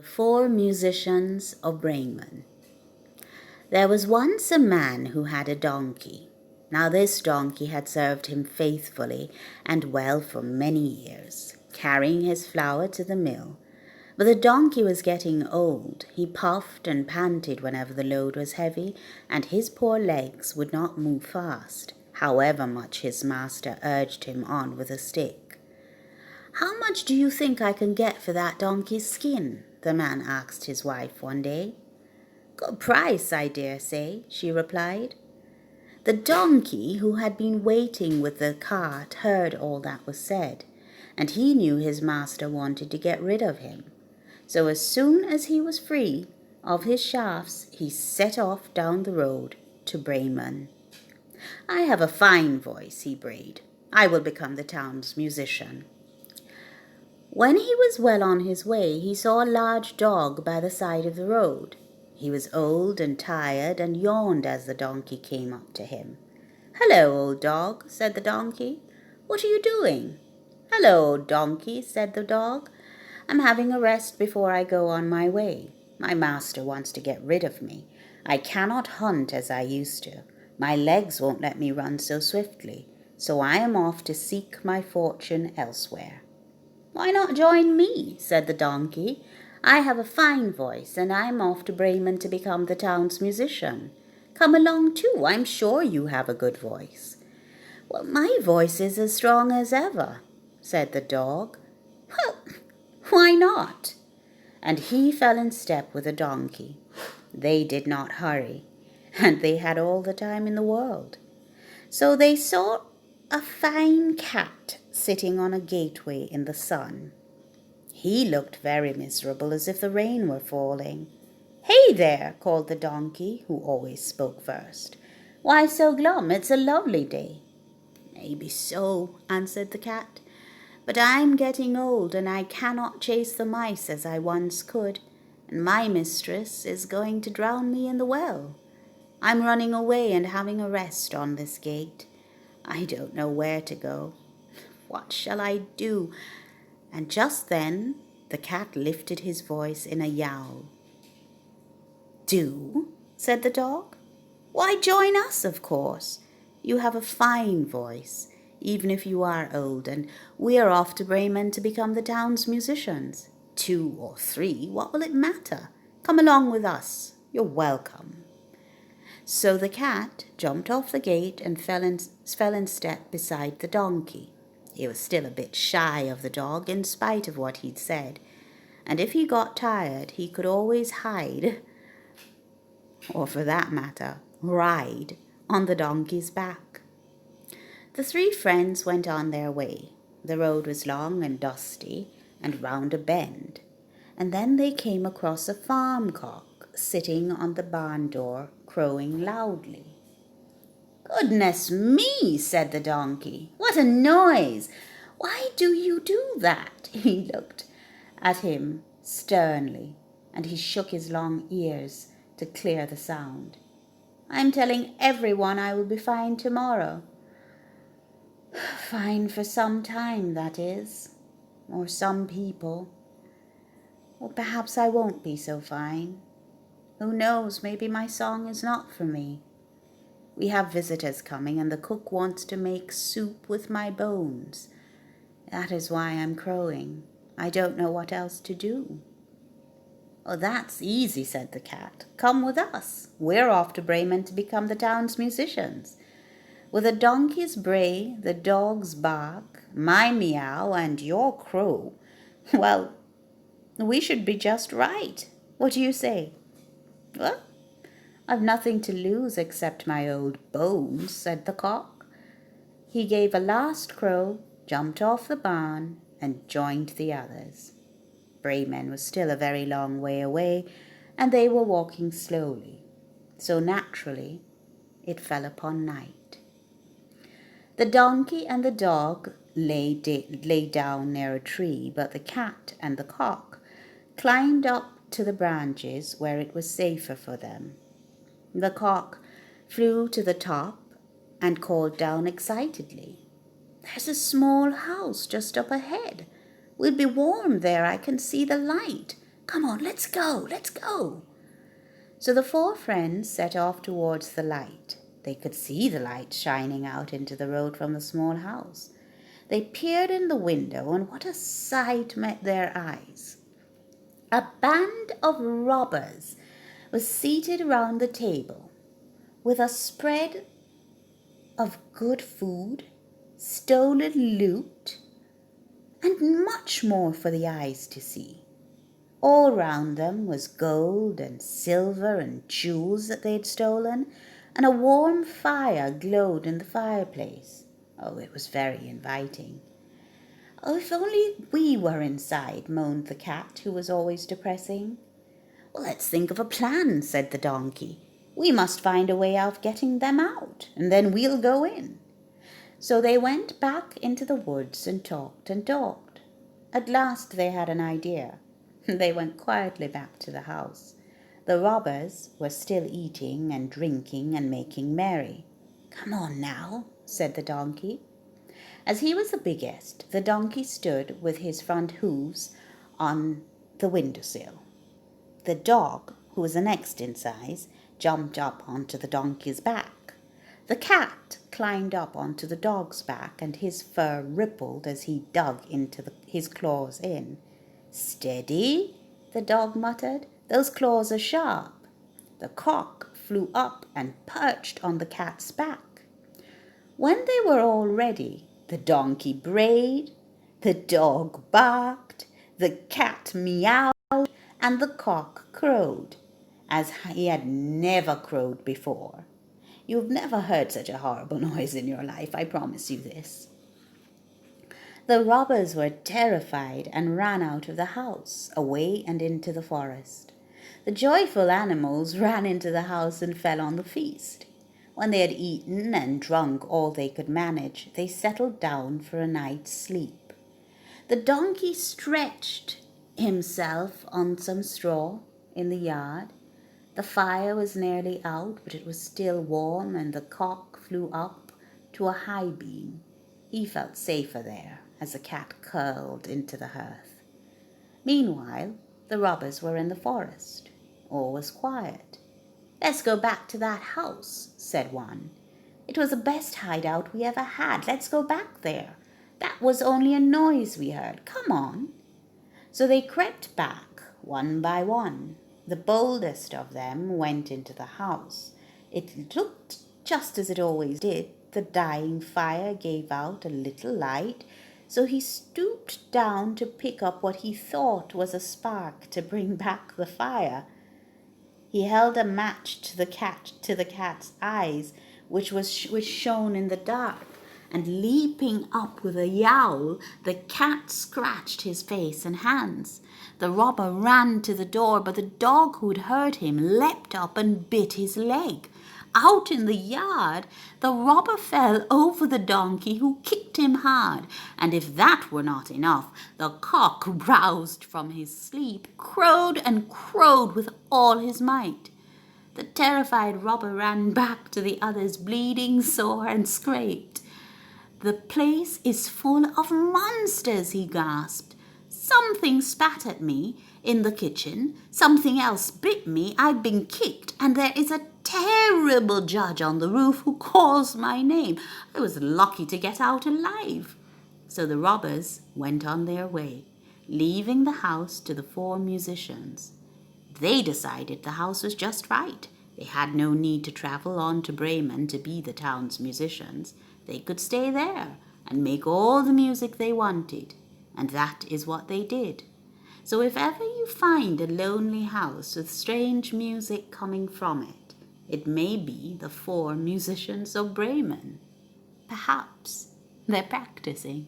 The Four Musicians of Bremen. There was once a man who had a donkey. Now this donkey had served him faithfully and well for many years, carrying his flour to the mill. But the donkey was getting old. He puffed and panted whenever the load was heavy, and his poor legs would not move fast, however much his master urged him on with a stick. "How much do you think I can get for that donkey's skin?" the man asked his wife one day. "Good price, I dare say," she replied. The donkey, who had been waiting with the cart, heard all that was said, and he knew his master wanted to get rid of him. So as soon as he was free of his shafts, he set off down the road to Bremen. "I have a fine voice," he brayed. "I will become the town's musician." When he was well on his way, he saw a large dog by the side of the road. He was old and tired, and yawned as the donkey came up to him. "Hello, old dog," said the donkey. "What are you doing?" "Hello, old donkey," said the dog. "I'm having a rest before I go on my way. My master wants to get rid of me. I cannot hunt as I used to. My legs won't let me run so swiftly, so I am off to seek my fortune elsewhere." "Why not join me?" said the donkey. "I have a fine voice, and I'm off to Bremen to become the town's musician. Come along too. I'm sure you have a good voice." "Well, my voice is as strong as ever," said the dog. "Well, why not?" And he fell in step with the donkey. They did not hurry, and they had all the time in the world. So they saw a fine cat sitting on a gateway in the sun. He looked very miserable, as if the rain were falling. "Hey there," called the donkey, who always spoke first. "Why so glum? It's a lovely day." "Maybe so," answered the cat, "but I'm getting old, and I cannot chase the mice as I once could, and my mistress is going to drown me in the well. I'm running away and having a rest on this gate. I don't know where to go. What shall I do?" And just then the cat lifted his voice in a yowl. "Do?" said the dog. "Why, join us, of course. You have a fine voice, even if you are old, and we are off to Bremen to become the town's musicians. 2 or 3, what will it matter? Come along with us. You're welcome." So the cat jumped off the gate and fell in step beside the donkey. He was still a bit shy of the dog in spite of what he'd said, and if he got tired he could always hide, or for that matter, ride on the donkey's back. The 3 friends went on their way. The road was long and dusty and round a bend, and then they came across a farm cock sitting on the barn door, crowing loudly. "Goodness me," said the donkey. "What a noise! Why do you do that?" He looked at him sternly, and he shook his long ears to clear the sound. "I'm telling everyone I will be fine tomorrow." "Fine for some time, that is, or some people. Or perhaps I won't be so fine. Who knows, maybe my song is not for me. We have visitors coming, and the cook wants to make soup with my bones. That is why I'm crowing. I don't know what else to do." "Oh, that's easy," said the cat. "Come with us. We're off to Bremen to become the town's musicians. With a donkey's bray, the dog's bark, my meow, and your crow, well, we should be just right. What do you say?" "Well, I've nothing to lose except my old bones," said the cock. He gave a last crow, jumped off the barn, and joined the others. Bremen was still a very long way away, and they were walking slowly, so naturally it fell upon night. The donkey and the dog lay down near a tree, but the cat and the cock climbed up to the branches where it was safer for them. The cock flew to the top and called down excitedly, "There's a small house just up ahead. We'll be warm there. I can see the light. Come on, let's go, let's go." So the four friends set off towards the light. They could see the light shining out into the road from the small house. They peered in the window, and what a sight met their eyes! A band of robbers was seated around the table, with a spread of good food, stolen loot, and much more for the eyes to see. All round them was gold and silver and jewels that they had stolen, and a warm fire glowed in the fireplace. Oh, it was very inviting. "Oh, if only we were inside," moaned the cat, who was always depressing. "Well, let's think of a plan," said the donkey. "We must find a way of getting them out, and then we'll go in." So they went back into the woods and talked and talked. At last they had an idea. They went quietly back to the house. The robbers were still eating and drinking and making merry. "Come on now," said the donkey. As he was the biggest, the donkey stood with his front hooves on the windowsill. The dog, who was the next in size, jumped up onto the donkey's back. The cat climbed up onto the dog's back, and his fur rippled as he dug into his claws in. "Steady," the dog muttered. "Those claws are sharp." The cock flew up and perched on the cat's back. When they were all ready, the donkey brayed, the dog barked, the cat meowed, and the cock crowed, as he had never crowed before. You've never heard such a horrible noise in your life, I promise you this. The robbers were terrified and ran out of the house, away and into the forest. The joyful animals ran into the house and fell on the feast. When they had eaten and drunk all they could manage, they settled down for a night's sleep. The donkey stretched himself on some straw in the yard. The fire was nearly out, but it was still warm, and the cock flew up to a high beam. He felt safer there, as the cat curled into the hearth. Meanwhile, the robbers were in the forest. All was quiet. "Let's go back to that house," said one. "It was the best hideout we ever had. Let's go back there. That was only a noise we heard. Come on." So they crept back, one by one. The boldest of them went into the house. It looked just as it always did. The dying fire gave out a little light, so he stooped down to pick up what he thought was a spark to bring back the fire. He held a match to the cat's eyes, which shone in the dark, and leaping up with a yowl, the cat scratched his face and hands. The robber ran to the door, but the dog who'd heard him leapt up and bit his leg. Out in the yard, the robber fell over the donkey, who kicked him hard, and if that were not enough, the cock, roused from his sleep, crowed and crowed with all his might. The terrified robber ran back to the others, bleeding, sore, and scraped. "The place is full of monsters," he gasped. "Something spat at me in the kitchen, something else bit me, I've been kicked, and there is a terrible judge on the roof who calls my name. I was lucky to get out alive." So the robbers went on their way, leaving the house to the four musicians. They decided the house was just right. They had no need to travel on to Bremen to be the town's musicians. They could stay there and make all the music they wanted, and that is what they did. So if ever you find a lonely house with strange music coming from it, it may be the four musicians of Bremen. Perhaps they're practicing.